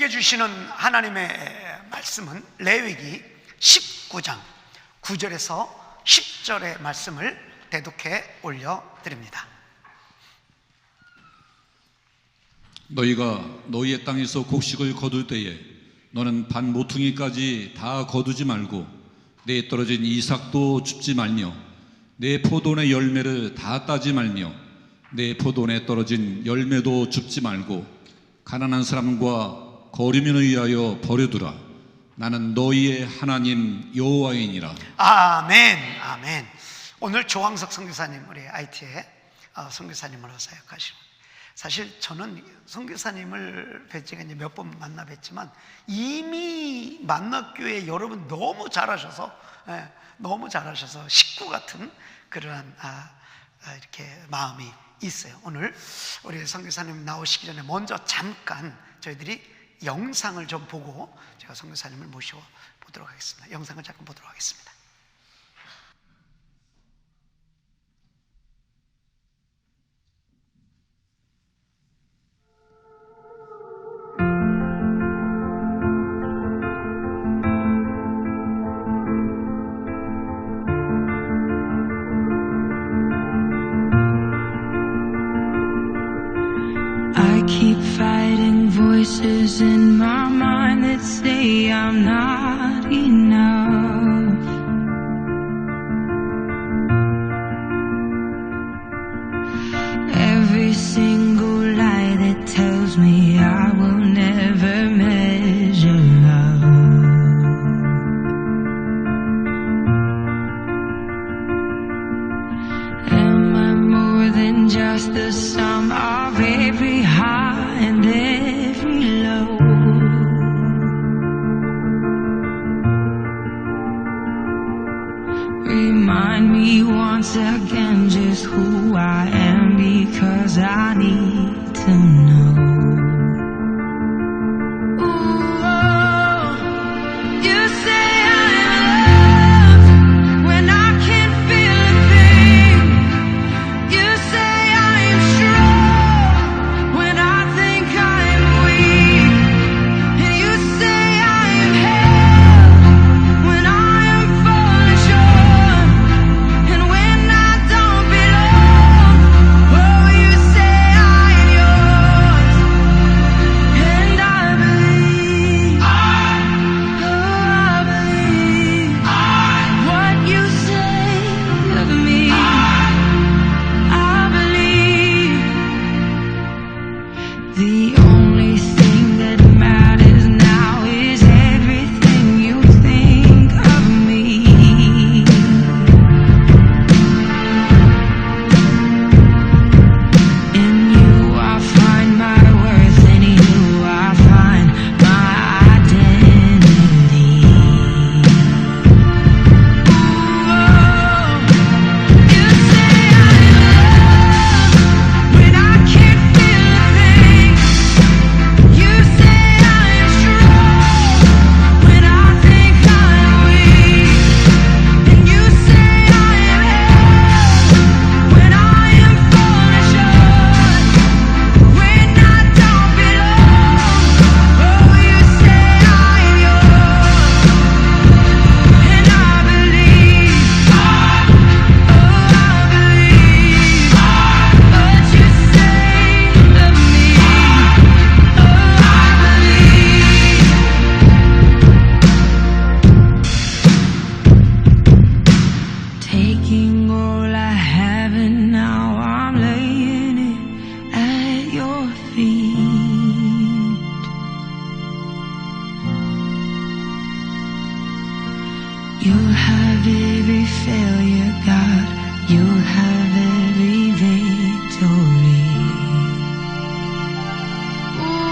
우리에게 주시는 하나님의 말씀은 레위기 19장 9절에서 10절의 말씀을 대독해 올려드립니다. 너희가 너희의 땅에서 곡식을 거둘 때에 너는 반 모퉁이까지 다 거두지 말고 내에 떨어진 이삭도 줍지 말며 내 포도원의 열매를 다 따지 말며 내 포도원에 떨어진 열매도 줍지 말고 가난한 사람과 거류민을 위하여 버려두라. 나는 너희의 하나님 여호와이니라. 아멘. 아멘. 오늘 조항석 선교사님, 우리 IT의 선교사님으로 사역하시고, 사실 저는 선교사님을 뵙지가 이제 몇 번 만나 뵀지만 이미 만납교회 여러분 너무 잘하셔서, 너무 잘하셔서 식구 같은 그러한 이렇게 마음이 있어요. 오늘 우리 선교사님 나오시기 전에 먼저 잠깐 저희들이 영상을 좀 보고 제가 선교사님을 모셔보도록 하겠습니다. 영상을 잠깐 보도록 하겠습니다. Keep fighting voices in my mind that say I'm not enough. Every single lie that tells me I will never measure up. Am I more than just the sum of every high and every low? Remind me once again just who I am, because I need to know. You'll have every failure, God. You'll have every victory. Oh,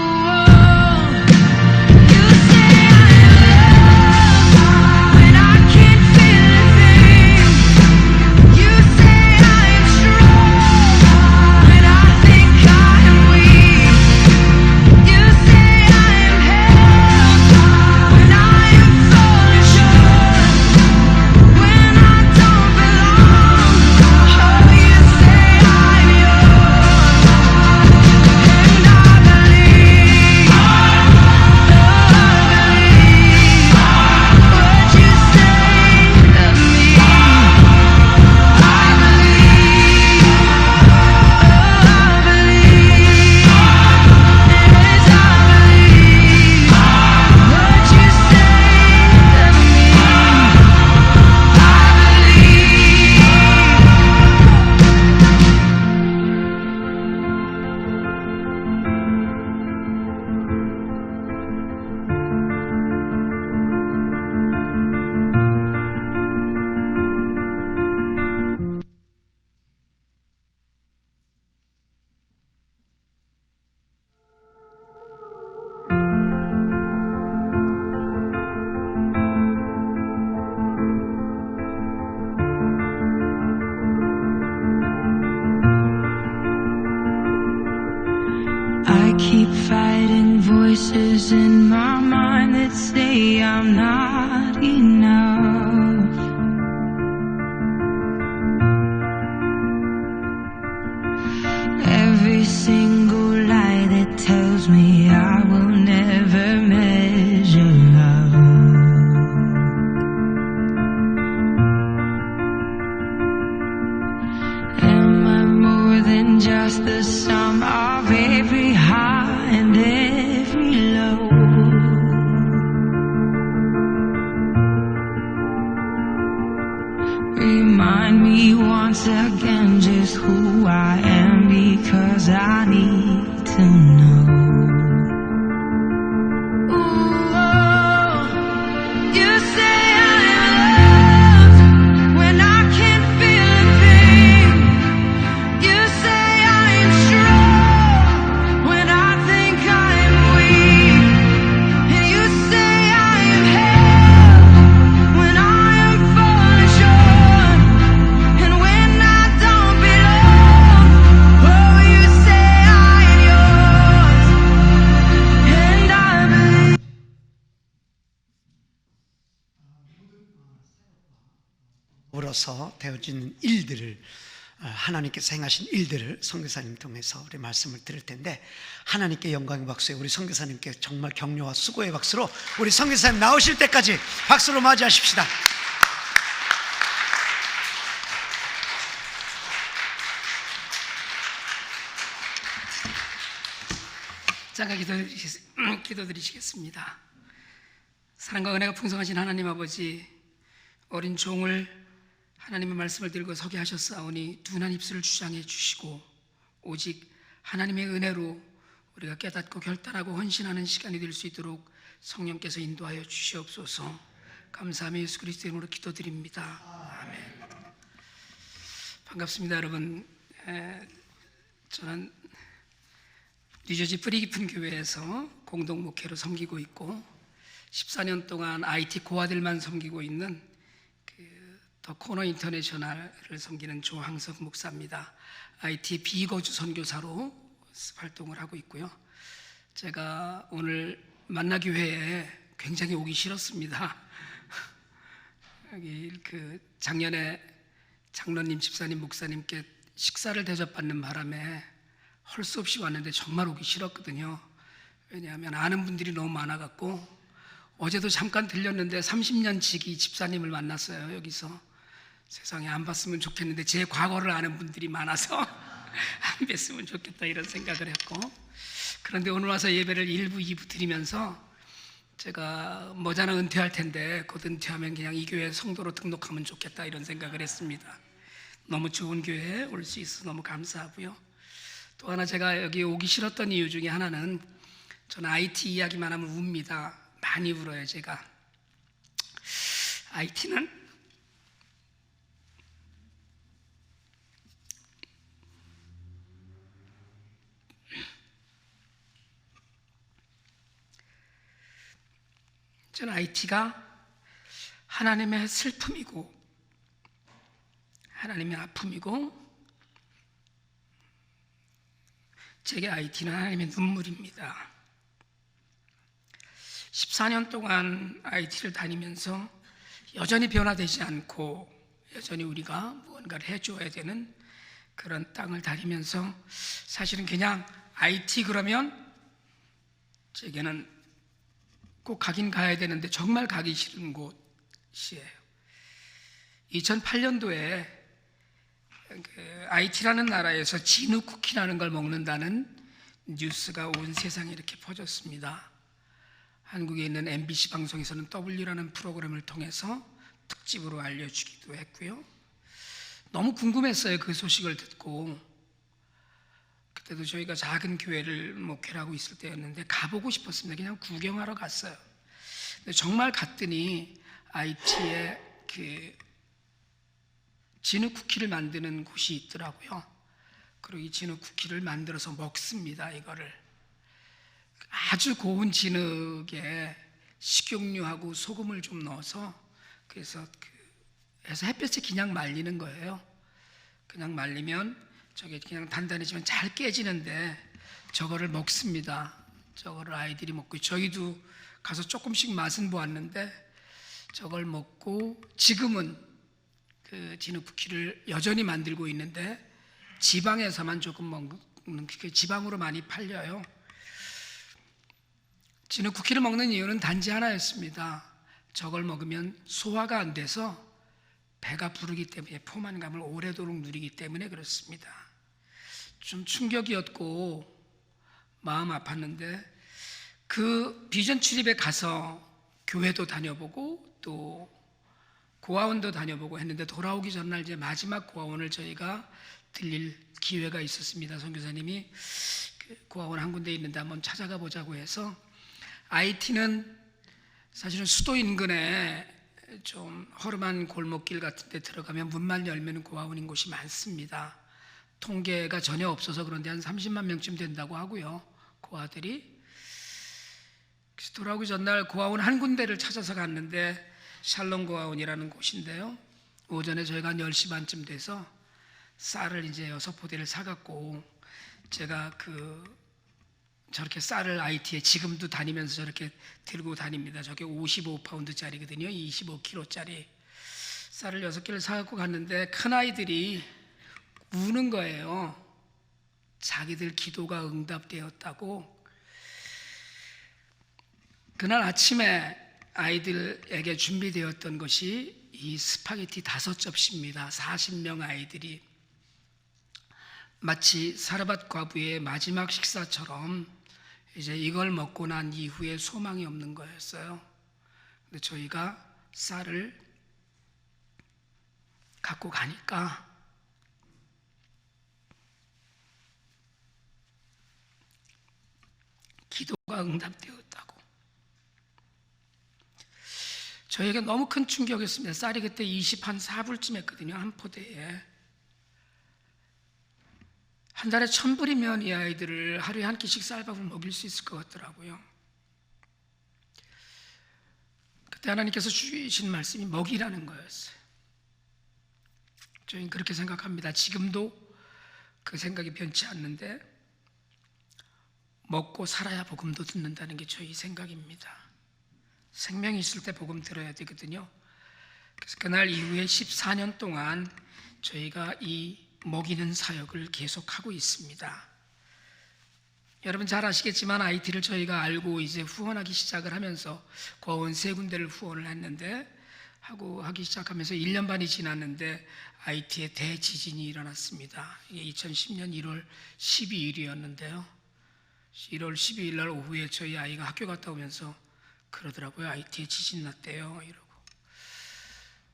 thoughts in my mind that say I'm not enough. Every single lie that tells me I will never measure up. Am I more than just the sum of every high and every low? Remind me once again just who I am, because I need to know. Ooh, you say I'm loved when I can't feel a thing. You say I'm strong when I think I'm weak. And you say I'm held when I am falling short. And when I don't belong, oh, you say I am yours. And I believe. 으로서 되어지는 일들을, 하나님께서 행하신 일들을 선교사님 통해서 우리 말씀을 드릴 텐데, 하나님께 영광의 박수에 우리 선교사님께 정말 격려와 수고의 박수로 우리 선교사님 나오실 때까지 박수로 맞이하십시다. 잠깐 기도드리시겠습니다. 사랑과 은혜가 풍성하신 하나님 아버지, 어린 종을 하나님의 말씀을 들고 서게 하셨사오니 둔한 입술을 주장해 주시고 오직 하나님의 은혜로 우리가 깨닫고 결단하고 헌신하는 시간이 될 수 있도록 성령께서 인도하여 주시옵소서. 감사하며 예수 그리스도 이름으로 기도드립니다. 아멘. 반갑습니다, 여러분. 저는 뉴저지 뿌리 깊은 교회에서 공동 목회로 섬기고 있고 14년 동안 IT 고아들만 섬기고 있는 더 코너 인터내셔널을 섬기는 조항석 목사입니다. IT 비거주 선교사로 활동을 하고 있고요. 제가 오늘 만나교회에 굉장히 오기 싫었습니다. 여기 작년에 장로님, 집사님, 목사님께 식사를 대접받는 바람에 할 수 없이 왔는데 정말 오기 싫었거든요. 왜냐하면 아는 분들이 너무 많아갖고, 어제도 잠깐 들렸는데 30년 지기 집사님을 만났어요. 여기서 세상에 안 봤으면 좋겠는데 제 과거를 아는 분들이 많아서 안 뵀으면 좋겠다 이런 생각을 했고, 그런데 오늘 와서 예배를 1부, 2부 드리면서 제가 머지않아 은퇴할 텐데 곧 은퇴하면 그냥 이 교회 성도로 등록하면 좋겠다 이런 생각을 했습니다. 너무 좋은 교회에 올 수 있어서 너무 감사하고요. 또 하나 제가 여기 오기 싫었던 이유 중에 하나는, 저는 IT 이야기만 하면 웁니다. 많이 울어요, 제가. IT는 저는 IT가 하나님의 슬픔이고 하나님의 아픔이고, 제게 IT는 하나님의 눈물입니다. 14년 동안 IT를 다니면서 여전히 변화되지 않고 여전히 우리가 무언가를 해줘야 되는 그런 땅을 다니면서, 사실은 그냥 IT 그러면 제게는 꼭 가긴 가야 되는데 정말 가기 싫은 곳이에요. 2008년도에 IT라는 나라에서 진흙 쿠키라는 걸 먹는다는 뉴스가 온 세상에 이렇게 퍼졌습니다. 한국에 있는 MBC 방송에서는 W라는 프로그램을 통해서 특집으로 알려주기도 했고요. 너무 궁금했어요, 그 소식을 듣고. 그때도 저희가 작은 교회를 목회를 하고 있을 때였는데 가보고 싶었습니다. 그냥 구경하러 갔어요. 근데 정말 갔더니 IT에 진흙 쿠키를 만드는 곳이 있더라고요. 그리고 이 진흙 쿠키를 만들어서 먹습니다. 이거를 아주 고운 진흙에 식용유하고 소금을 좀 넣어서, 그래서 해서 햇볕에 그냥 말리는 거예요. 그냥 말리면 저게 그냥 단단해지면 잘 깨지는데 저거를 먹습니다. 저거를 아이들이 먹고 저희도 가서 조금씩 맛은 보았는데 저걸 먹고 지금은 그 진흙 쿠키를 여전히 만들고 있는데 지방에서만 조금 먹는 그 지방으로 많이 팔려요. 진흙 쿠키를 먹는 이유는 단지 하나였습니다. 저걸 먹으면 소화가 안 돼서 배가 부르기 때문에 포만감을 오래도록 누리기 때문에 그렇습니다. 좀 충격이었고 마음 아팠는데 그 비전 출입에 가서 교회도 다녀보고 또 고아원도 다녀보고 했는데 돌아오기 전날 이제 마지막 고아원을 저희가 들릴 기회가 있었습니다. 선교사님이 그 고아원 한 군데 있는데 한번 찾아가 보자고 해서 IT는 사실은 수도 인근에 좀 허름한 골목길 같은 데 들어가면 문만 열면 고아원인 곳이 많습니다. 통계가 전혀 없어서 그런데 한 30만 명쯤 된다고 하고요. 고아들이. 그래서 돌아오기 전날 고아원 한 군데를 찾아서 갔는데 샬롬 고아원이라는 곳인데요. 오전에 저희가 한 10시 반쯤 돼서 쌀을 이제 6포대를 사갖고 제가 저렇게 쌀을 IT에 지금도 다니면서 저렇게 들고 다닙니다. 저게 55파운드짜리거든요. 25kg짜리 쌀을 6개를 사갖고 갔는데 큰아이들이 우는 거예요. 자기들 기도가 응답되었다고. 그날 아침에 아이들에게 준비되었던 것이 이 스파게티 5접시입니다. 40명 아이들이 마치 사르밧 과부의 마지막 식사처럼 이제 이걸 먹고 난 이후에 소망이 없는 거였어요. 근데 저희가 쌀을 갖고 가니까 기도가 응답되었다고. 저에게 너무 큰 충격이었습니다. 쌀이 그때 24불쯤 했거든요. 한 포대에. 한 달에 1,000불이면 이 아이들을 하루에 한 끼씩 쌀밥을 먹일 수 있을 것 같더라고요. 그때 하나님께서 주신 말씀이 먹이라는 거였어요. 저희는 그렇게 생각합니다. 지금도 그 생각이 변치 않는데 먹고 살아야 복음도 듣는다는 게 저희 생각입니다. 생명이 있을 때 복음 들어야 되거든요. 그래서 그날 이후에 14년 동안 저희가 이 먹이는 사역을 계속하고 있습니다. 여러분 잘 아시겠지만 IT를 저희가 알고 이제 후원하기 시작을 하면서 고아원 3군데를 후원을 했는데 하기 시작하면서 1년 반이 지났는데 IT에 대지진이 일어났습니다. 이게 2010년 1월 12일이었는데요. 1월 12일 날 오후에 저희 아이가 학교 갔다 오면서 그러더라고요. IT에 지진 났대요. 이러고.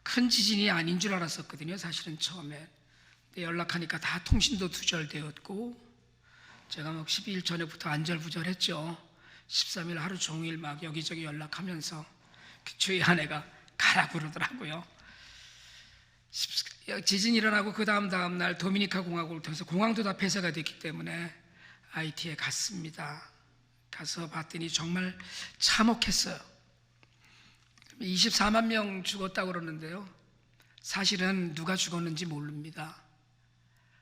큰 지진이 아닌 줄 알았었거든요. 사실은 처음에. 연락하니까 다 통신도 두절되었고 제가 막 12일 전에부터 안절부절했죠. 13일 하루 종일 막 여기저기 연락하면서 저희 아내가 가라 그러더라고요. 지진 일어나고 그 다음 날 도미니카 공화국을 통해서 공항도 다 폐쇄가 됐기 때문에 IT에 갔습니다. 가서 봤더니 정말 참혹했어요. 24만 명 죽었다고 그러는데요. 사실은 누가 죽었는지 모릅니다.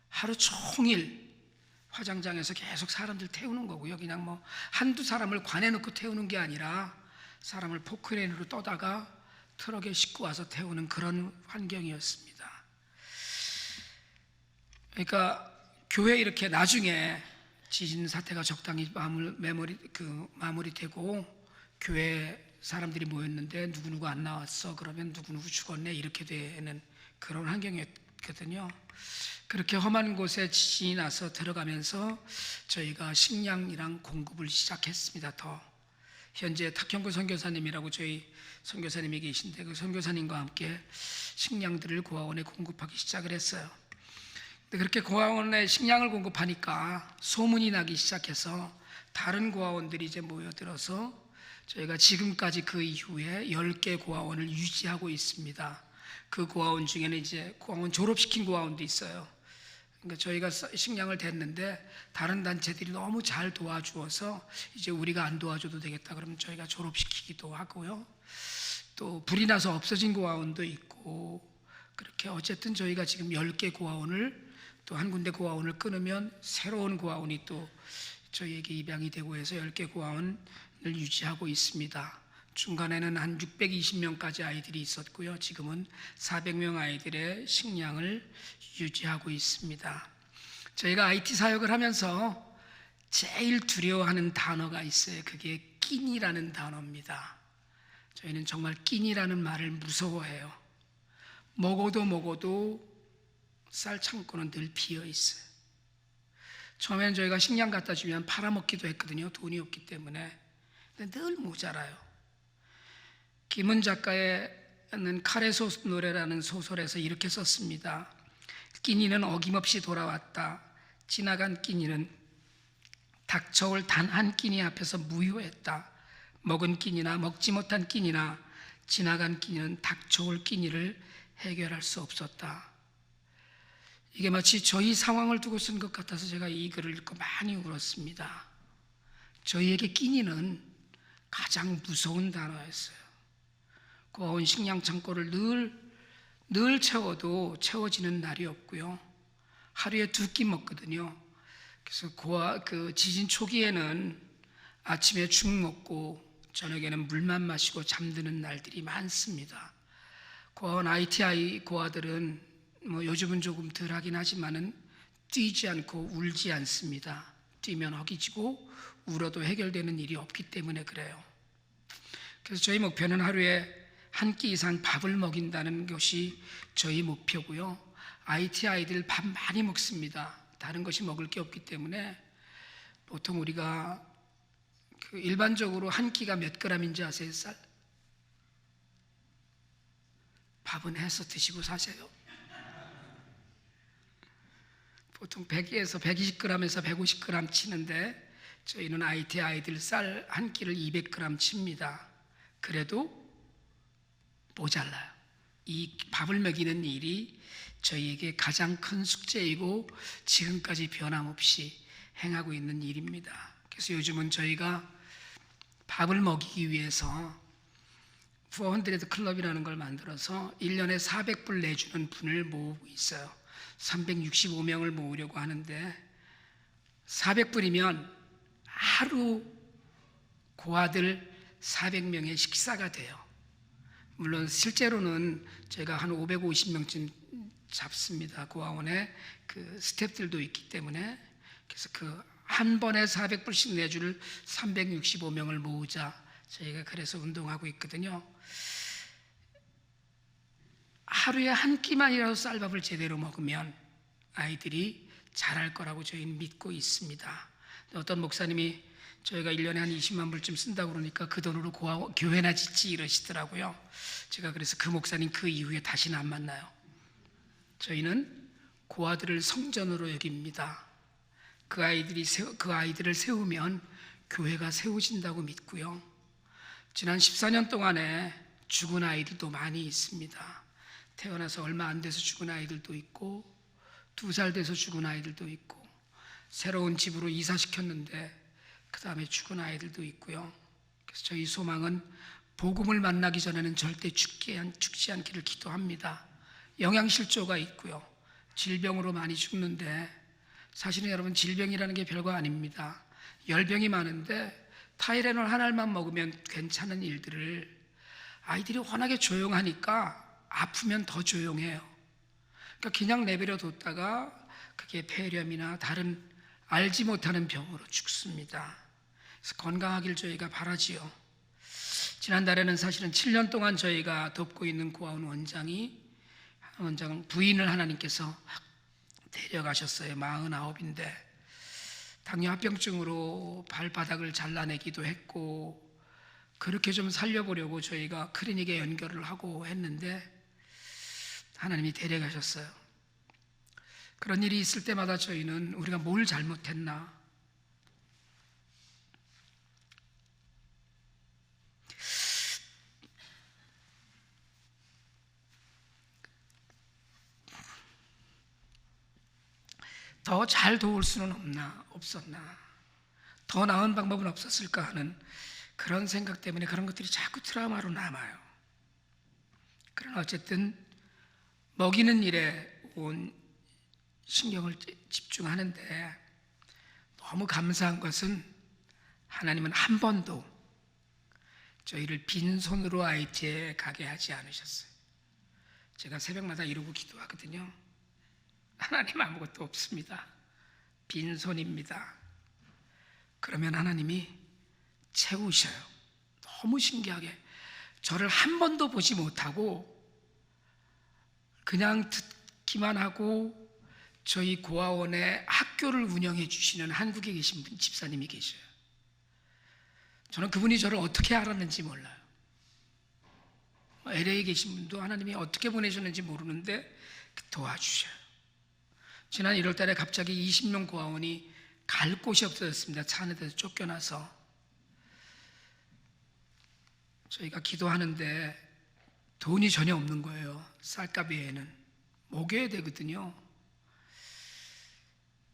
하루 종일 화장장에서 계속 사람들 태우는 거고요. 그냥 뭐 한두 사람을 관에 넣고 태우는 게 아니라 사람을 포크레인으로 떠다가 트럭에 싣고 와서 태우는 그런 환경이었습니다. 그러니까 교회 이렇게 나중에 지진 사태가 적당히 마무리되고 교회 사람들이 모였는데 누구누구 안 나왔어 그러면 누구누구 죽었네 이렇게 되는 그런 환경이었거든요. 그렇게 험한 곳에 지진이 나서 들어가면서 저희가 식량이랑 공급을 시작했습니다. 더 현재 탁형구 선교사님이라고 저희 선교사님이 계신데 그 선교사님과 함께 식량들을 고아원에 공급하기 시작을 했어요. 근데 그렇게 고아원에 식량을 공급하니까 소문이 나기 시작해서 다른 고아원들이 이제 모여들어서 저희가 지금까지 그 이후에 10개 고아원을 유지하고 있습니다. 그 고아원 중에는 이제 고아원 졸업시킨 고아원도 있어요. 그러니까 저희가 식량을 댔는데 다른 단체들이 너무 잘 도와주어서 이제 우리가 안 도와줘도 되겠다 그러면 저희가 졸업시키기도 하고요. 또 불이 나서 없어진 고아원도 있고 그렇게 어쨌든 저희가 지금 10개 고아원을 또 한 군데 고아원을 끊으면 새로운 고아원이 또 저희에게 입양이 되고 해서 10개 고아원을 유지하고 있습니다. 중간에는 한 620명까지 아이들이 있었고요. 지금은 400명 아이들의 식량을 유지하고 있습니다. 저희가 IT 사역을 하면서 제일 두려워하는 단어가 있어요. 그게 끼니라는 단어입니다. 저희는 정말 끼니라는 말을 무서워해요. 먹어도 쌀 창고는 늘 비어 있어요. 처음에는 저희가 식량 갖다 주면 팔아먹기도 했거든요. 돈이 없기 때문에. 근데 늘 모자라요. 김은 작가는 칼의 노래라는 소설에서 이렇게 썼습니다. 끼니는 어김없이 돌아왔다. 지나간 끼니는 닥쳐올 단 한 끼니 앞에서 무효했다. 먹은 끼니나 먹지 못한 끼니나 지나간 끼니는 닥쳐올 끼니를 해결할 수 없었다. 이게 마치 저희 상황을 두고 쓴 것 같아서 제가 이 글을 읽고 많이 울었습니다. 저희에게 끼니는 가장 무서운 단어였어요. 고아원 식량 창고를 늘 채워도 채워지는 날이 없고요. 하루에 2끼 먹거든요. 그래서 지진 초기에는 아침에 죽 먹고 저녁에는 물만 마시고 잠드는 날들이 많습니다. 고아원 ITI 고아들은 요즘은 조금 덜 하긴 하지만은 뛰지 않고 울지 않습니다. 뛰면 허기지고 울어도 해결되는 일이 없기 때문에 그래요. 그래서 저희 목표는 하루에 한 끼 이상 밥을 먹인다는 것이 저희 목표고요. ITI들 밥 많이 먹습니다. 다른 것이 먹을 게 없기 때문에 보통 우리가 일반적으로 한 끼가 몇 그램인지 아세요? 쌀? 밥은 해서 드시고 사세요. 보통 100에서 120g에서 150g 치는데 저희는 ITI들 쌀 한 끼를 200g 칩니다. 그래도 모자라요. 이 밥을 먹이는 일이 저희에게 가장 큰 숙제이고 지금까지 변함없이 행하고 있는 일입니다. 그래서 요즘은 저희가 밥을 먹이기 위해서 400 클럽이라는 걸 만들어서 1년에 400불 내주는 분을 모으고 있어요. 365명을 모으려고 하는데 400불이면 하루 고아들 400명의 식사가 돼요. 물론 실제로는 제가 한 550명쯤 잡습니다. 고아원에 스태프들도 있기 때문에. 그래서 한 번에 400불씩 내줄 365명을 모으자 저희가 그래서 운동하고 있거든요. 하루에 한 끼만이라도 쌀밥을 제대로 먹으면 아이들이 잘할 거라고 저희는 믿고 있습니다. 어떤 목사님이 저희가 1년에 한 20만 불쯤 쓴다고 그러니까 그 돈으로 교회나 짓지 이러시더라고요. 제가 그래서 그 목사님 그 이후에 다시는 안 만나요. 저희는 고아들을 성전으로 여깁니다. 그 아이들을 세우면 교회가 세워진다고 믿고요. 지난 14년 동안에 죽은 아이들도 많이 있습니다. 태어나서 얼마 안 돼서 죽은 아이들도 있고 2살 돼서 죽은 아이들도 있고 새로운 집으로 이사시켰는데 그 다음에 죽은 아이들도 있고요. 그래서 저희 소망은 복음을 만나기 전에는 절대 죽지 않기를 기도합니다. 영양실조가 있고요. 질병으로 많이 죽는데 사실은 여러분 질병이라는 게 별거 아닙니다. 열병이 많은데 타이레놀 한 알만 먹으면 괜찮은 일들을 아이들이 워낙에 조용하니까 아프면 더 조용해요. 그러니까 그냥 내버려 뒀다가 그게 폐렴이나 다른 알지 못하는 병으로 죽습니다. 그래서 건강하길 저희가 바라지요. 지난달에는 사실은 7년 동안 저희가 돕고 있는 고아원 원장 부인을 하나님께서 데려가셨어요. 49인데 당뇨합병증으로 발바닥을 잘라내기도 했고 그렇게 좀 살려보려고 저희가 클리닉에 연결을 하고 했는데 하나님이 데려가셨어요. 그런 일이 있을 때마다 저희는 우리가 뭘 잘못했나, 더 잘 도울 수는 없었나, 더 나은 방법은 없었을까 하는 그런 생각 때문에 그런 것들이 자꾸 트라우마로 남아요. 그러나 어쨌든 먹이는 일에 온 신경을 집중하는데 너무 감사한 것은 하나님은 한 번도 저희를 빈손으로 IT에 가게 하지 않으셨어요. 제가 새벽마다 이러고 기도하거든요. 하나님 아무것도 없습니다. 빈손입니다. 그러면 하나님이 채우셔요. 너무 신기하게 저를 한 번도 보지 못하고 그냥 듣기만 하고 저희 고아원에 학교를 운영해 주시는 한국에 계신 집사님이 계셔요. 저는 그분이 저를 어떻게 알았는지 몰라요. LA에 계신 분도 하나님이 어떻게 보내셨는지 모르는데 도와주셔요. 지난 1월 달에 갑자기 20명 고아원이 갈 곳이 없어졌습니다. 차 안에서 쫓겨나서. 저희가 기도하는데 돈이 전혀 없는 거예요. 쌀값 외에는. 먹여야 되거든요.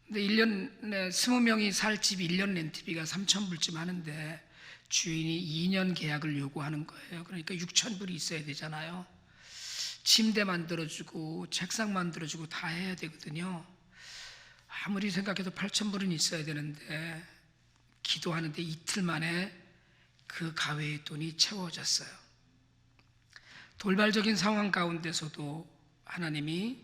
근데 1년에 20명이 살 집이 1년 렌트비가 3,000불쯤 하는데 주인이 2년 계약을 요구하는 거예요. 그러니까 6,000불이 있어야 되잖아요. 침대 만들어주고 책상 만들어주고 다 해야 되거든요. 아무리 생각해도 8,000불은 있어야 되는데 기도하는데 이틀 만에 그 가외의 돈이 채워졌어요. 돌발적인 상황 가운데서도 하나님이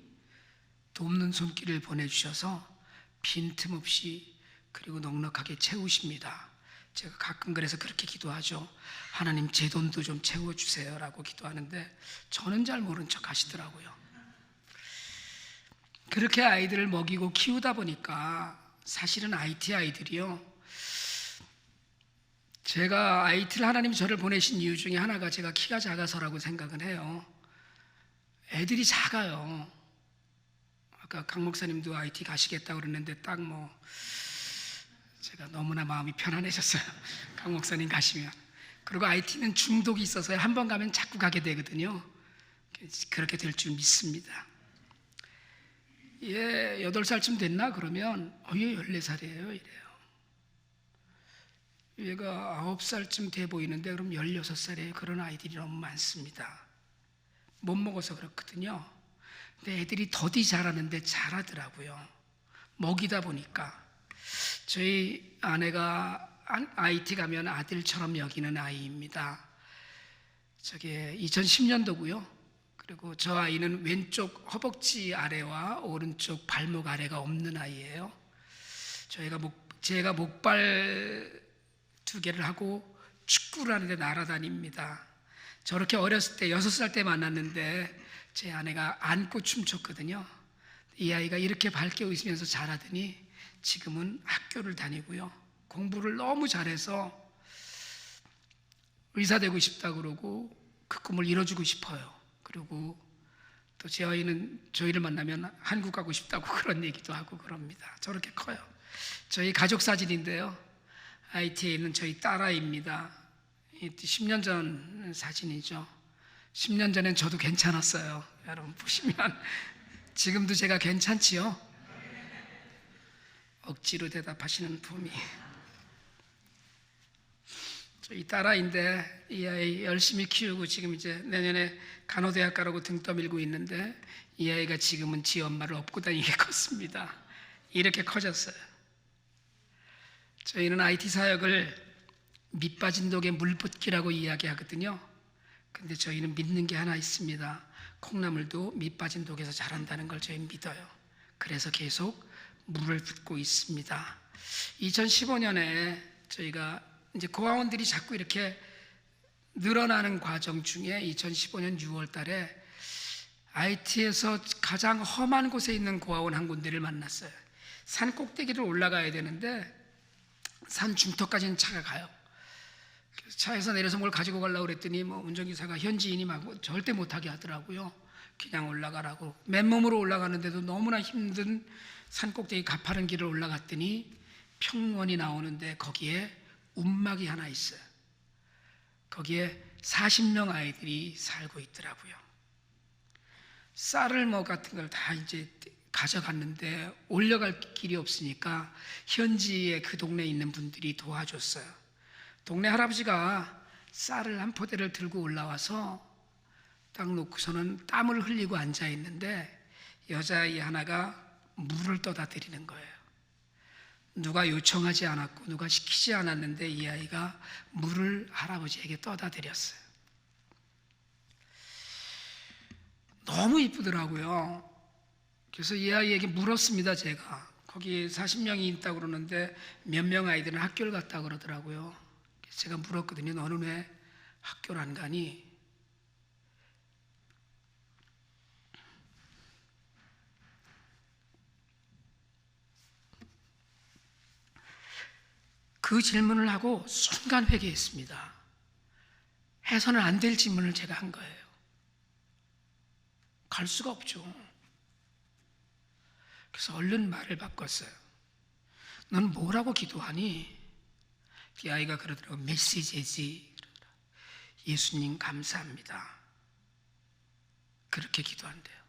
돕는 손길을 보내주셔서 빈틈없이 그리고 넉넉하게 채우십니다. 제가 가끔 그래서 그렇게 기도하죠. 하나님 제 돈도 좀 채워주세요 라고 기도하는데 저는 잘 모른 척 하시더라고요. 그렇게 아이들을 먹이고 키우다 보니까 사실은 IT 아이들이요, 제가 IT를 하나님이 저를 보내신 이유 중에 하나가 제가 키가 작아서라고 생각은 해요. 애들이 작아요. 아까 강 목사님도 IT 가시겠다고 그랬는데 딱 제가 너무나 마음이 편안해졌어요. 강 목사님 가시면. 그리고 IT는 중독이 있어서 한 번 가면 자꾸 가게 되거든요. 그렇게 될 줄 믿습니다. 얘 8살쯤 됐나? 그러면 얘 14살이에요 이래요. 얘가 9살쯤 돼 보이는데 그럼 16살이에요. 그런 아이들이 너무 많습니다. 못 먹어서 그렇거든요. 근데 애들이 더디 자라는데 잘하더라고요. 먹이다 보니까. 저희 아내가 IT 가면 아들처럼 여기는 아이입니다. 저게 2010년도고요. 그리고 저 아이는 왼쪽 허벅지 아래와 오른쪽 발목 아래가 없는 아이예요. 제가 목발 2개를 하고 축구를 하는데 날아다닙니다. 저렇게 어렸을 때 6살 때 만났는데 제 아내가 안고 춤췄거든요. 이 아이가 이렇게 밝게 웃으면서 자라더니 지금은 학교를 다니고요. 공부를 너무 잘해서 의사 되고 싶다 그러고 그 꿈을 이뤄주고 싶어요. 그리고 또 제 아이는 저희를 만나면 한국 가고 싶다고 그런 얘기도 하고 그럽니다. 저렇게 커요. 저희 가족 사진인데요. IT에 있는 저희 딸아이입니다. 10년 전 사진이죠. 10년 전엔 저도 괜찮았어요. 여러분 보시면 지금도 제가 괜찮지요? 억지로 대답하시는 봄이. 저희 딸아이인데 이 아이 열심히 키우고 지금 이제 내년에 간호대학 가라고 등 떠밀고 있는데 이 아이가 지금은 지 엄마를 업고 다니게 컸습니다. 이렇게 커졌어요. 저희는 IT 사역을 밑빠진 독에 물 붓기라고 이야기하거든요. 근데 저희는 믿는 게 하나 있습니다. 콩나물도 밑빠진 독에서 자란다는 걸 저희는 믿어요. 그래서 계속 물을 붓고 있습니다. 2015년에 저희가 이제 고아원들이 자꾸 이렇게 늘어나는 과정 중에 2015년 6월 달에 IT에서 가장 험한 곳에 있는 고아원 한 군데를 만났어요. 산 꼭대기를 올라가야 되는데 산 중턱까지는 차가 가요. 그래서 차에서 내려서 뭘 가지고 가려고 그랬더니 운전기사가 현지인이 막 절대 못하게 하더라고요. 그냥 올라가라고. 맨몸으로 올라가는데도 너무나 힘든 산 꼭대기 가파른 길을 올라갔더니 평원이 나오는데 거기에 움막이 하나 있어요. 거기에 40명 아이들이 살고 있더라고요. 쌀을 같은 걸 다 이제 가져갔는데 올려갈 길이 없으니까 현지에 그 동네에 있는 분들이 도와줬어요. 동네 할아버지가 쌀을 한 포대를 들고 올라와서 딱 놓고서는 땀을 흘리고 앉아 있는데 여자아이 하나가 물을 떠다 드리는 거예요. 누가 요청하지 않았고 누가 시키지 않았는데 이 아이가 물을 할아버지에게 떠다 드렸어요. 너무 이쁘더라고요. 그래서 이 아이에게 물었습니다. 제가 거기 40명이 있다고 그러는데 몇 명 아이들은 학교를 갔다고 그러더라고요. 그래서 제가 물었거든요. 너는 왜 학교를 안 가니? 그 질문을 하고 순간 회개했습니다. 해서는 안 될 질문을 제가 한 거예요. 갈 수가 없죠. 그래서 얼른 말을 바꿨어요. 너는 뭐라고 기도하니? 이 아이가 그러더라고요. 메시지지. 예수님 감사합니다. 그렇게 기도한대요.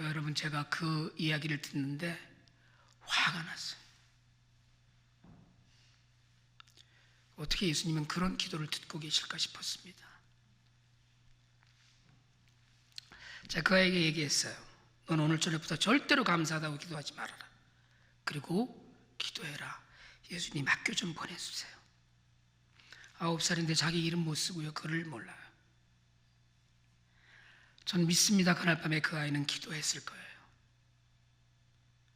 여러분, 제가 그 이야기를 듣는데 화가 났어요. 어떻게 예수님은 그런 기도를 듣고 계실까 싶었습니다. 제가 그 아이에게 얘기했어요. 넌 오늘 저녁부터 절대로 감사하다고 기도하지 말아라. 그리고 기도해라. 예수님 학교 좀 보내주세요. 9살인데 자기 이름 못 쓰고요. 글을 몰라요. 전 믿습니다. 그날 밤에 그 아이는 기도했을 거예요.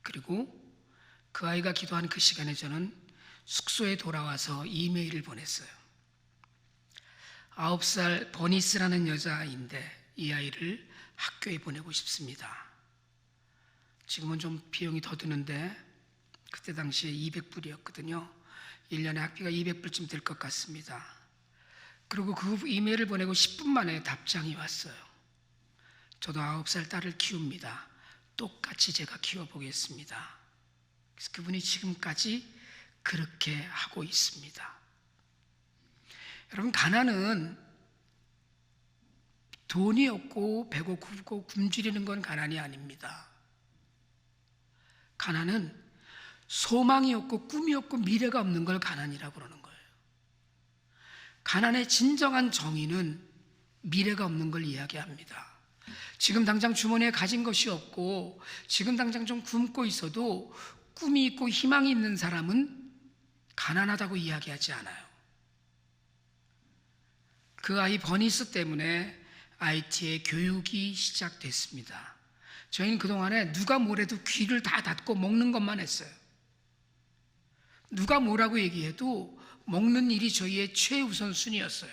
그리고 그 아이가 기도한 그 시간에 저는 숙소에 돌아와서 이메일을 보냈어요. 9살 버니스라는 여자아이인데 이 아이를 학교에 보내고 싶습니다. 지금은 좀 비용이 더 드는데 그때 당시에 200불이었거든요. 1년에 학비가 200불쯤 될 것 같습니다. 그리고 그 이메일을 보내고 10분 만에 답장이 왔어요. 저도 9살 딸을 키웁니다. 똑같이 제가 키워보겠습니다. 그래서 그분이 지금까지 그렇게 하고 있습니다. 여러분, 가난은 돈이 없고 배고프고 굶주리는 건 가난이 아닙니다. 가난은 소망이 없고 꿈이 없고 미래가 없는 걸 가난이라고 그러는 거예요. 가난의 진정한 정의는 미래가 없는 걸 이야기합니다. 지금 당장 주머니에 가진 것이 없고 지금 당장 좀 굶고 있어도 꿈이 있고 희망이 있는 사람은 가난하다고 이야기하지 않아요. 그 아이 버니스 때문에 IT의 교육이 시작됐습니다. 저희는 그동안에 누가 뭐래도 귀를 다 닫고 먹는 것만 했어요. 누가 뭐라고 얘기해도 먹는 일이 저희의 최우선 순위였어요.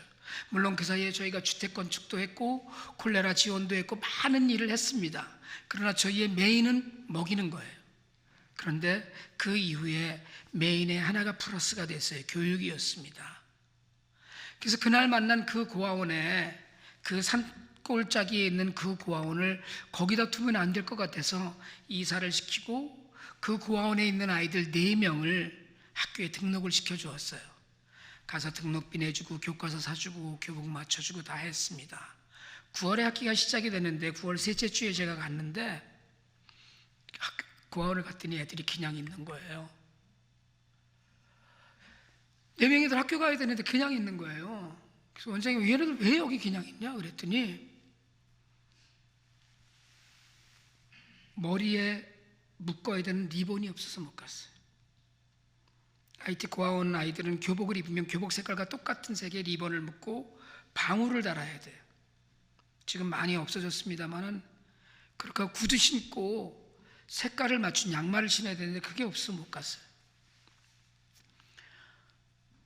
물론 그 사이에 저희가 주택 건축도 했고 콜레라 지원도 했고 많은 일을 했습니다. 그러나 저희의 메인은 먹이는 거예요. 그런데 그 이후에 메인의 하나가 플러스가 됐어요. 교육이었습니다. 그래서 그날 만난 그 고아원에, 그 산골짜기에 있는 그 고아원을 거기다 두면 안 될 것 같아서 이사를 시키고 그 고아원에 있는 아이들 4명을 학교에 등록을 시켜주었어요. 가서 등록비 내주고 교과서 사주고 교복 맞춰주고 다 했습니다. 9월에 학기가 시작이 됐는데 9월 셋째 주에 제가 갔는데 고아원을 갔더니 애들이 그냥 있는 거예요. 4명이들 학교 가야 되는데 그냥 있는 거예요. 그래서 원장님이 얘네들 왜 여기 그냥 있냐 그랬더니 머리에 묶어야 되는 리본이 없어서 못 갔어요. IT 고아원 아이들은 교복을 입으면 교복 색깔과 똑같은 색의 리본을 묶고 방울을 달아야 돼요. 지금 많이 없어졌습니다만은 그렇게 구두 신고 색깔을 맞춘 양말을 신어야 되는데 그게 없어서 못 갔어요.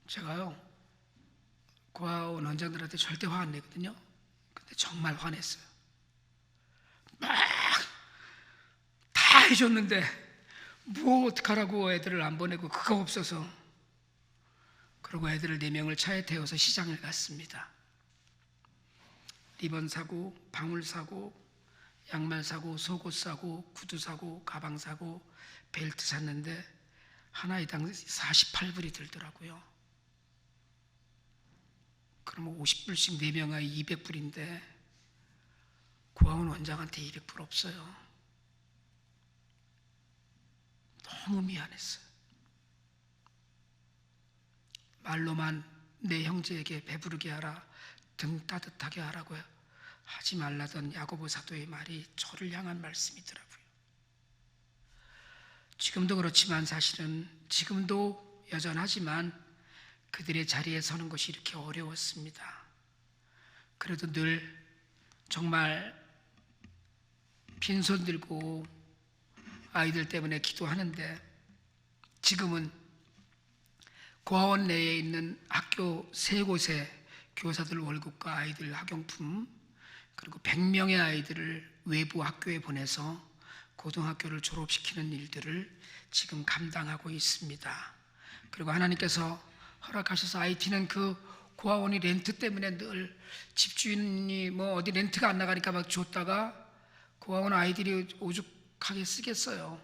제가요 고아원 원장들한테 절대 화 안 내거든요. 근데 정말 화냈어요. 막 다 해줬는데 뭐 어떡하라고 애들을 안 보내고 그거 없어서. 그리고 애들을 4명을 차에 태워서 시장을 갔습니다. 리본 사고 방울 사고 양말 사고 속옷 사고 구두 사고 가방 사고 벨트 샀는데 하나당 48불이 들더라고요. 그러면 50불씩 4명 아이 200불인데 고아원 원장한테 200불 없어요. 너무 미안했어요. 말로만 내 형제에게 배부르게 하라, 등 따뜻하게 하라고 하지 말라던 야고보 사도의 말이 저를 향한 말씀이더라고요. 지금도 그렇지만 사실은 지금도 여전하지만 그들의 자리에 서는 것이 이렇게 어려웠습니다. 그래도 늘 정말 빈손 들고 아이들 때문에 기도하는데, 지금은 고아원 내에 있는 학교 3곳에 교사들 월급과 아이들 학용품, 그리고 100명의 아이들을 외부 학교에 보내서 고등학교를 졸업시키는 일들을 지금 감당하고 있습니다. 그리고 하나님께서 허락하셔서 IT는 그 고아원이 렌트 때문에 늘 집주인이 뭐 어디 렌트가 안 나가니까 막 줬다가 고아원 아이들이 오죽하게 쓰겠어요.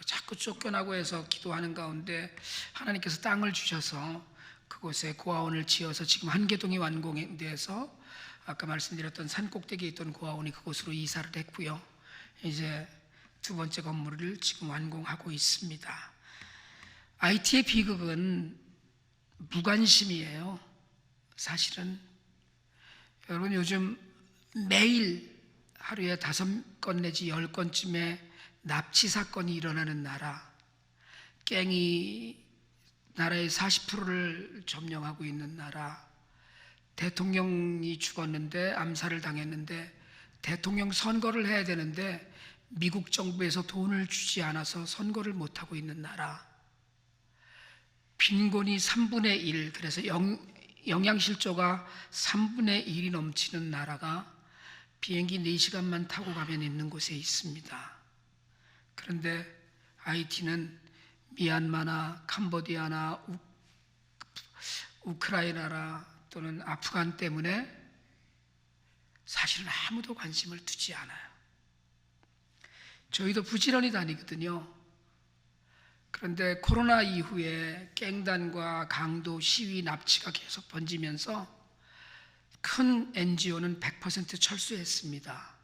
자꾸 쫓겨나고 해서 기도하는 가운데 하나님께서 땅을 주셔서 그곳에 고아원을 지어서 지금 한계동이 완공돼서 아까 말씀드렸던 산꼭대기에 있던 고아원이 그곳으로 이사를 했고요. 이제 2번째 건물을 지금 완공하고 있습니다. IT의 비극은 무관심이에요. 사실은 여러분, 요즘 매일 하루에 5건 내지 10건쯤의 납치 사건이 일어나는 나라, 갱이 나라의 40%를 점령하고 있는 나라, 대통령이 죽었는데 암살을 당했는데 대통령 선거를 해야 되는데 미국 정부에서 돈을 주지 않아서 선거를 못하고 있는 나라, 빈곤이 3분의 1, 그래서 영양실조가 3분의 1이 넘치는 나라가 비행기 4시간만 타고 가면 있는 곳에 있습니다. 그런데 IT는 미얀마나 캄보디아나 우크라이나나 또는 아프간 때문에 사실은 아무도 관심을 두지 않아요. 저희도 부지런히 다니거든요. 그런데 코로나 이후에 갱단과 강도, 시위, 납치가 계속 번지면서 큰 NGO는 100% 철수했습니다.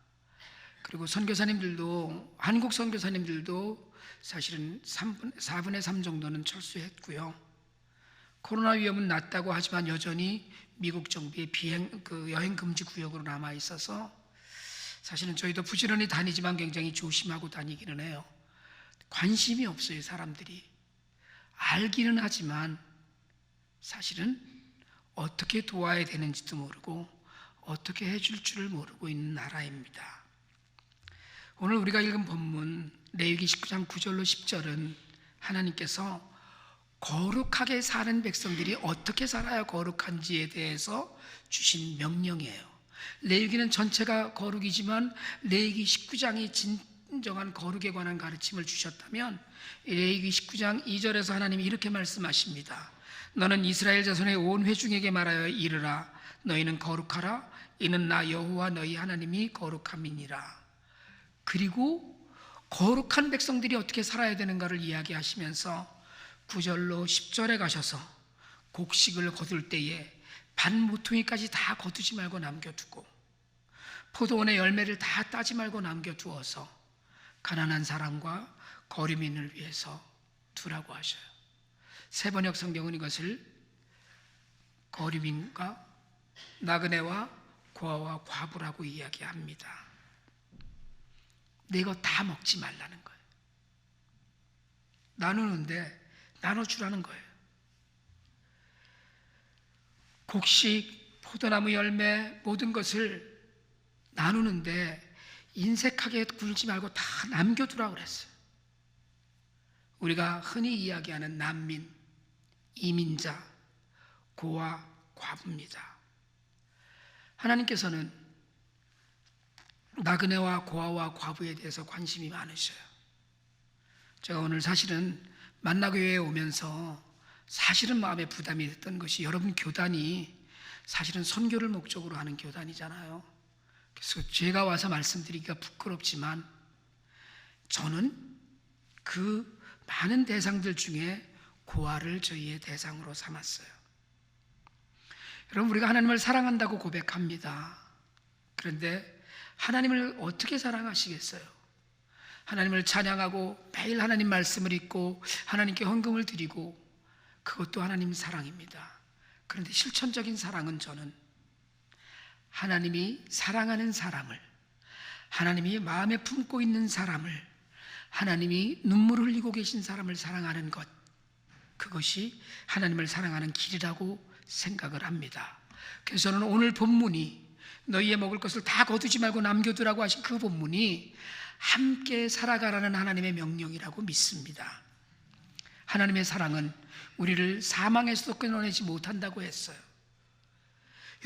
그리고 선교사님들도, 한국 선교사님들도 사실은 4분의 3 정도는 철수했고요. 코로나 위험은 낮다고 하지만 여전히 미국 정부의 여행 금지 구역으로 남아 있어서 사실은 저희도 부지런히 다니지만 굉장히 조심하고 다니기는 해요. 관심이 없어요. 사람들이 알기는 하지만 사실은 어떻게 도와야 되는지도 모르고 어떻게 해줄 줄을 모르고 있는 나라입니다. 오늘 우리가 읽은 본문 레위기 19장 9절로 10절은 하나님께서 거룩하게 사는 백성들이 어떻게 살아야 거룩한지에 대해서 주신 명령이에요. 레위기는 전체가 거룩이지만 레위기 19장이 진정한 거룩에 관한 가르침을 주셨다면 레위기 19장 2절에서 하나님이 이렇게 말씀하십니다. 너는 이스라엘 자손의 온 회중에게 말하여 이르라. 너희는 거룩하라. 이는 나 여호와 너희 하나님이 거룩함이니라. 그리고 거룩한 백성들이 어떻게 살아야 되는가를 이야기하시면서 9절로 10절에 가셔서 곡식을 거둘 때에 반 모퉁이까지 다 거두지 말고 남겨두고 포도원의 열매를 다 따지 말고 남겨두어서 가난한 사람과 거류민을 위해서 두라고 하셔요. 세번역 성경은 이것을 거류민과 나그네와 고아와 과부라고 이야기합니다. 내 것 다 먹지 말라는 거예요. 나누는데 나눠주라는 거예요. 곡식, 포도나무 열매 모든 것을 나누는데 인색하게 굴지 말고 다 남겨두라고 그랬어요. 우리가 흔히 이야기하는 난민, 이민자, 고아, 과부입니다. 하나님께서는 나그네와 고아와 과부에 대해서 관심이 많으셔요. 제가 오늘 사실은 만나교회에 오면서 사실은 마음에 부담이 됐던 것이 여러분 교단이 사실은 선교를 목적으로 하는 교단이잖아요. 그래서 제가 와서 말씀드리기가 부끄럽지만 저는 그 많은 대상들 중에 고아를 저희의 대상으로 삼았어요. 여러분, 우리가 하나님을 사랑한다고 고백합니다. 그런데 하나님을 어떻게 사랑하시겠어요? 하나님을 찬양하고 매일 하나님 말씀을 읽고 하나님께 헌금을 드리고 그것도 하나님 사랑입니다. 그런데 실천적인 사랑은 저는 하나님이 사랑하는 사람을, 하나님이 마음에 품고 있는 사람을 하나님이 눈물을 흘리고 계신 사람을 사랑하는 것, 그것이 하나님을 사랑하는 길이라고 생각을 합니다. 그래서 저는 오늘 본문이 너희의 먹을 것을 다 거두지 말고 남겨두라고 하신 그 본문이 함께 살아가라는 하나님의 명령이라고 믿습니다. 하나님의 사랑은 우리를 사망에서도 끊어내지 못한다고 했어요.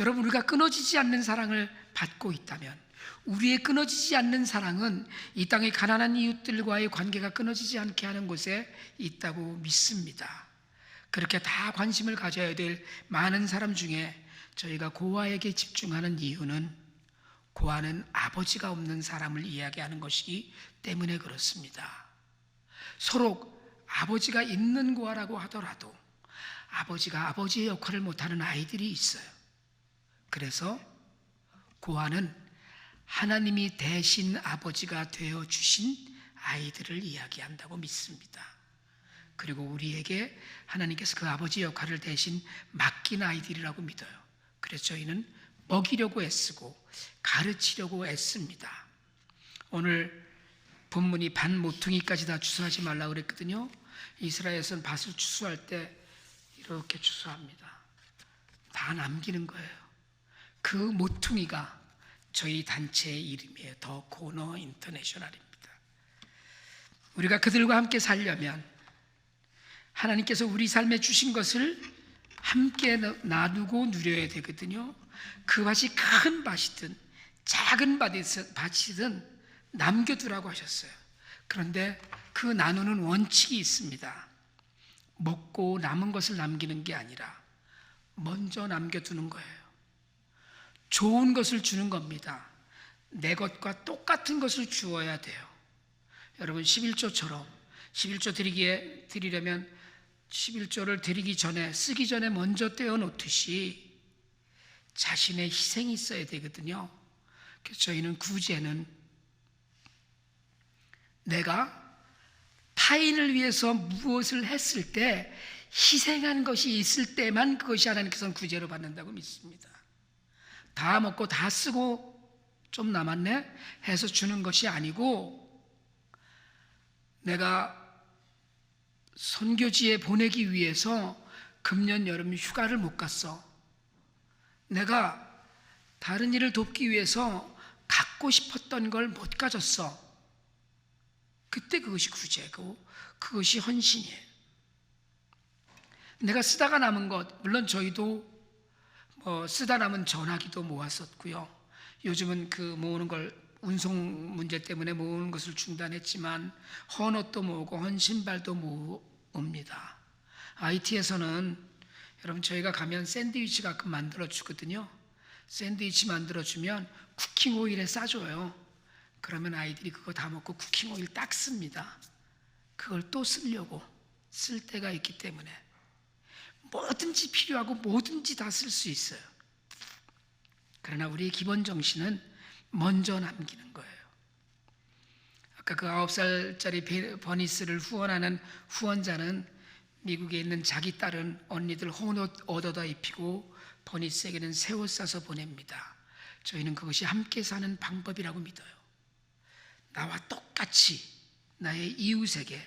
여러분, 우리가 끊어지지 않는 사랑을 받고 있다면, 우리의 끊어지지 않는 사랑은 이 땅의 가난한 이웃들과의 관계가 끊어지지 않게 하는 곳에 있다고 믿습니다. 그렇게 다 관심을 가져야 될 많은 사람 중에 저희가 고아에게 집중하는 이유는 고아는 아버지가 없는 사람을 이야기하는 것이기 때문에 그렇습니다. 서로 아버지가 있는 고아라고 하더라도 아버지가 아버지의 역할을 못하는 아이들이 있어요. 그래서 고아는 하나님이 대신 아버지가 되어주신 아이들을 이야기한다고 믿습니다. 그리고 우리에게 하나님께서 그 아버지 역할을 대신 맡긴 아이들이라고 믿어요. 그래서 저희는 먹이려고 애쓰고 가르치려고 애씁니다. 오늘 본문이 반 모퉁이까지 다 추수하지 말라고 그랬거든요. 이스라엘에서는 밭을 추수할 때 이렇게 추수합니다. 다 남기는 거예요. 그 모퉁이가 저희 단체의 이름이에요. 더 코너 인터내셔널입니다. 우리가 그들과 함께 살려면 하나님께서 우리 삶에 주신 것을 함께 나누고 누려야 되거든요. 그 밭이 큰 밭이든 작은 밭이든 남겨두라고 하셨어요. 그런데 그 나누는 원칙이 있습니다. 먹고 남은 것을 남기는 게 아니라 먼저 남겨두는 거예요. 좋은 것을 주는 겁니다. 내 것과 똑같은 것을 주어야 돼요. 여러분, 11조처럼 11조 드리려면 11조를 드리기 전에, 쓰기 전에 먼저 떼어놓듯이 자신의 희생이 있어야 되거든요. 그래서 저희는 구제는 내가 타인을 위해서 무엇을 했을 때 희생한 것이 있을 때만 그것이 하나님께서는 구제로 받는다고 믿습니다. 다 먹고 다 쓰고 좀 남았네 해서 주는 것이 아니고, 내가 선교지에 보내기 위해서 금년 여름 휴가를 못 갔어. 내가 다른 일을 돕기 위해서 갖고 싶었던 걸 못 가졌어. 그때 그것이 구제고 그것이 헌신이에요. 내가 쓰다가 남은 것, 물론 저희도 쓰다 남은 전화기도 모았었고요. 요즘은 그 모으는 걸 운송 문제 때문에 모으는 것을 중단했지만 헌옷도 모으고 헌신발도 모읍니다. IT에서는 여러분, 저희가 가면 샌드위치 가끔 만들어 주거든요. 샌드위치 만들어 주면 쿠킹 오일에 싸줘요. 그러면 아이들이 그거 다 먹고 쿠킹 오일 딱 씁니다. 그걸 또 쓰려고 쓸 때가 있기 때문에 뭐든지 필요하고 뭐든지 다 쓸 수 있어요. 그러나 우리의 기본 정신은 먼저 남기는 거예요. 아까 그 9살짜리 버니스를 후원하는 후원자는 미국에 있는 자기 딸은 언니들 헌옷 얻어다 입히고 버니스에게는 새 옷 사서 보냅니다. 저희는 그것이 함께 사는 방법이라고 믿어요. 나와 똑같이 나의 이웃에게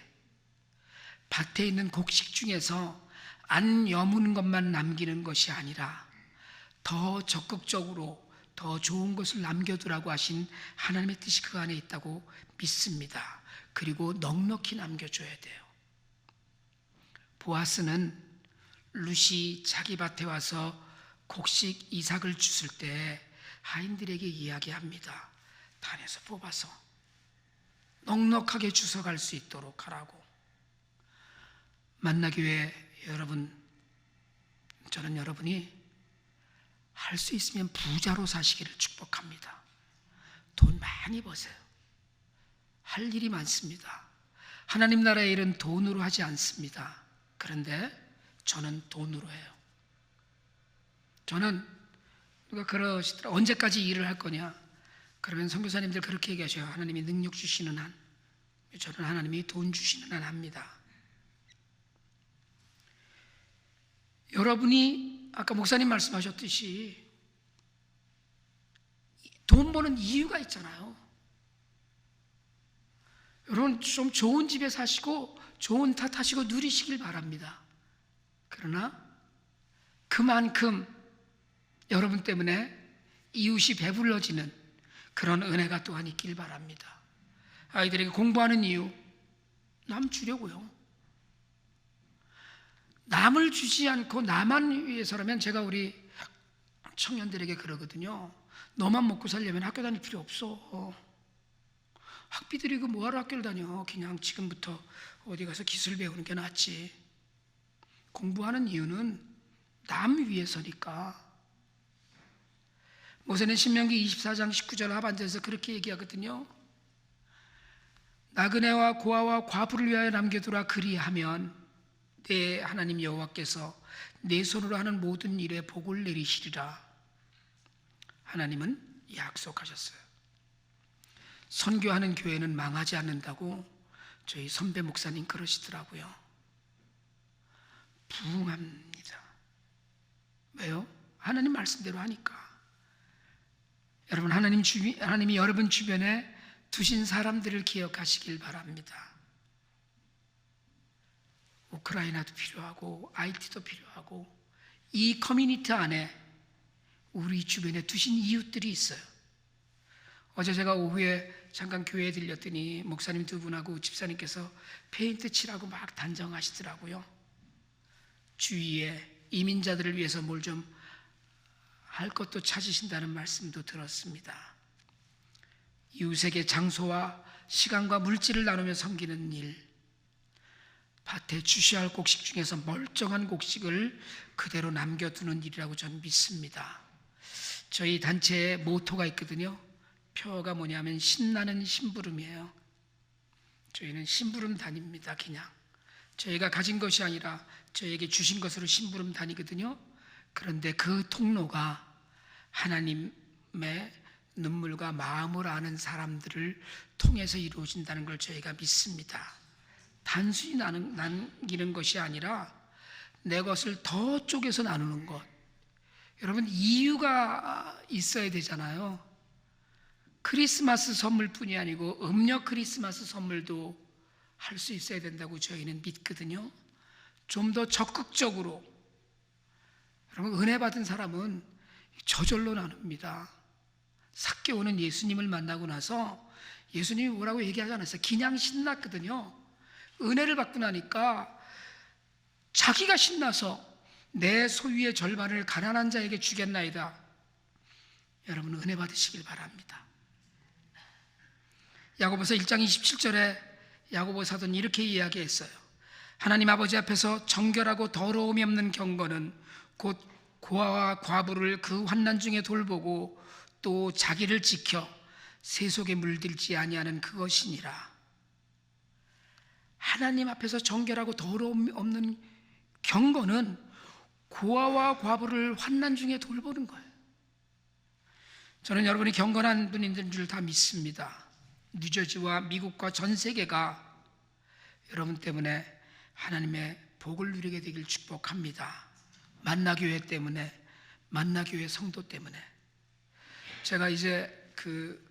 밭에 있는 곡식 중에서 안 여문 것만 남기는 것이 아니라 더 적극적으로 더 좋은 것을 남겨두라고 하신 하나님의 뜻이 그 안에 있다고 믿습니다. 그리고 넉넉히 남겨줘야 돼요. 보아스는 룻이 자기 밭에 와서 곡식 이삭을 주실 때 하인들에게 이야기합니다. 단에서 뽑아서 넉넉하게 주워갈 수 있도록 하라고. 만나교회 여러분, 저는 여러분이 할 수 있으면 부자로 사시기를 축복합니다. 돈 많이 버세요. 할 일이 많습니다. 하나님 나라의 일은 돈으로 하지 않습니다. 그런데 저는 돈으로 해요. 저는 누가 그러시더라, 언제까지 일을 할 거냐? 그러면 선교사님들 그렇게 얘기하셔요. 하나님이 능력 주시는 한, 저는 하나님이 돈 주시는 한 합니다. 여러분이 아까 목사님 말씀하셨듯이 돈 버는 이유가 있잖아요. 여러분 좀 좋은 집에 사시고 좋은 차 타시고 누리시길 바랍니다. 그러나 그만큼 여러분 때문에 이웃이 배불러지는 그런 은혜가 또한 있길 바랍니다. 아이들에게 공부하는 이유, 남 주려고요. 남을 주지 않고 나만 위해서라면, 제가 우리 청년들에게 그러거든요. 너만 먹고 살려면 학교 다닐 필요 없어. 학비 들이고 뭐하러 학교를 다녀. 그냥 지금부터 어디 가서 기술 배우는 게 낫지. 공부하는 이유는 남 위해서니까. 모세는 신명기 24장 19절 하반절에서 그렇게 얘기하거든요. 나그네와 고아와 과부를 위하여 남겨두라. 그리하면 내 하나님 여호와께서 내 손으로 하는 모든 일에 복을 내리시리라. 하나님은 약속하셨어요. 선교하는 교회는 망하지 않는다고 저희 선배 목사님 그러시더라고요. 부흥합니다. 왜요? 하나님 말씀대로 하니까. 여러분, 하나님이 여러분 주변에 두신 사람들을 기억하시길 바랍니다. 우크라이나도 필요하고 IT도 필요하고, 이 커뮤니티 안에 우리 주변에 두신 이웃들이 있어요. 어제 제가 오후에 잠깐 교회에 들렸더니 목사님 두 분하고 집사님께서 페인트 칠하고 막 단정하시더라고요. 주위에 이민자들을 위해서 뭘 좀 할 것도 찾으신다는 말씀도 들었습니다. 이웃에게 장소와 시간과 물질을 나누며 섬기는 일, 밭에 주셔야 할 곡식 중에서 멀쩡한 곡식을 그대로 남겨두는 일이라고 저는 믿습니다. 저희 단체에 모토가 있거든요. 표어가 뭐냐면 신나는 심부름이에요. 저희는 심부름 다닙니다. 그냥 저희가 가진 것이 아니라 저에게 주신 것으로 심부름 다니거든요. 그런데 그 통로가 하나님의 눈물과 마음을 아는 사람들을 통해서 이루어진다는 걸 저희가 믿습니다. 단순히 남기는 것이 아니라 내 것을 더 쪼개서 나누는 것. 여러분, 이유가 있어야 되잖아요. 크리스마스 선물뿐이 아니고 음력 크리스마스 선물도 할 수 있어야 된다고 저희는 믿거든요. 좀 더 적극적으로. 여러분, 은혜 받은 사람은 저절로 나눕니다. 삭개오는 예수님을 만나고 나서 예수님이 뭐라고 얘기하지 않았어요? 그냥 신났거든요. 은혜를 받고 나니까 자기가 신나서 내 소유의 절반을 가난한 자에게 주겠나이다. 여러분, 은혜 받으시길 바랍니다. 야고보서 1장 27절에 야고보 사도는 이렇게 이야기했어요. 하나님 아버지 앞에서 정결하고 더러움이 없는 경건은 곧 고아와 과부를 그 환난 중에 돌보고 또 자기를 지켜 세속에 물들지 아니하는 그것이니라. 하나님 앞에서 정결하고 더러움이 없는 경건은 고아와 과부를 환난 중에 돌보는 거예요. 저는 여러분이 경건한 분인 줄 다 믿습니다. 뉴저지와 미국과 전 세계가 여러분 때문에 하나님의 복을 누리게 되길 축복합니다. 만나교회 때문에, 만나교회 성도 때문에. 제가 이제 그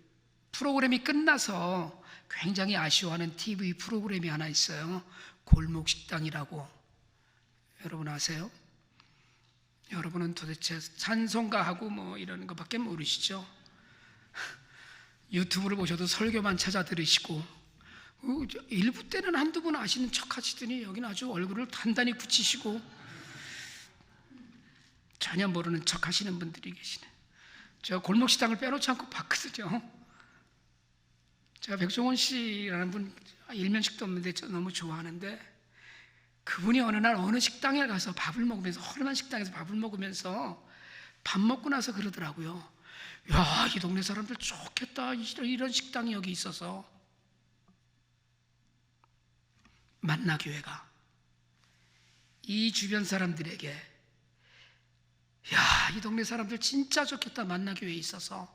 프로그램이 끝나서 굉장히 아쉬워하는 TV 프로그램이 하나 있어요. 골목식당이라고. 여러분 아세요? 여러분은 도대체 찬송가하고 뭐 이런 것밖에 모르시죠? 유튜브를 보셔도 설교만 찾아 들으시고, 일부 때는 한두 분 아시는 척 하시더니 여기는 아주 얼굴을 단단히 붙이시고 전혀 모르는 척 하시는 분들이 계시네. 제가 골목식당을 빼놓지 않고 봤거든요. 제가 백종원 씨라는 분 일면식도 없는데 저 너무 좋아하는데, 그분이 어느 날 어느 식당에 가서 밥을 먹으면서, 허름한 식당에서 밥을 먹으면서 밥 먹고 나서 그러더라고요. 야, 이 동네 사람들 좋겠다. 이런 식당이 여기 있어서. 만나교회가 이 주변 사람들에게, 야, 이 동네 사람들 진짜 좋겠다. 만나교회에 있어서.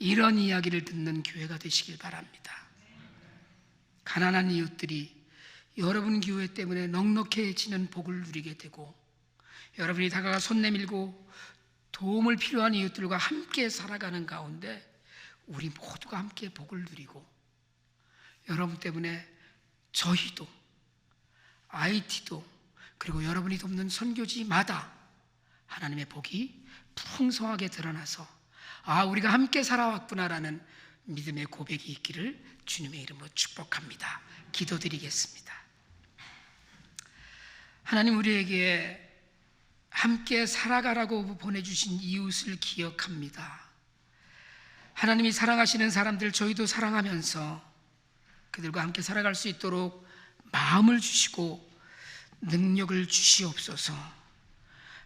이런 이야기를 듣는 교회가 되시길 바랍니다. 가난한 이웃들이 여러분 교회 때문에 넉넉해지는 복을 누리게 되고, 여러분이 다가가 손 내밀고 도움을 필요한 이웃들과 함께 살아가는 가운데 우리 모두가 함께 복을 누리고, 여러분 때문에 저희도, IT도, 그리고 여러분이 돕는 선교지마다 하나님의 복이 풍성하게 드러나서 우리가 함께 살아왔구나라는 믿음의 고백이 있기를 주님의 이름으로 축복합니다. 기도드리겠습니다. 하나님, 우리에게 함께 살아가라고 보내주신 이웃을 기억합니다. 하나님이 사랑하시는 사람들 저희도 사랑하면서 그들과 함께 살아갈 수 있도록 마음을 주시고 능력을 주시옵소서.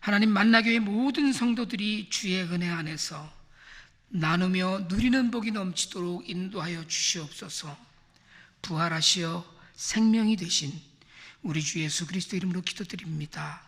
하나님, 만나교회 모든 성도들이 주의 은혜 안에서 나누며 누리는 복이 넘치도록 인도하여 주시옵소서. 부활하시어 생명이 되신 우리 주 예수 그리스도 이름으로 기도드립니다.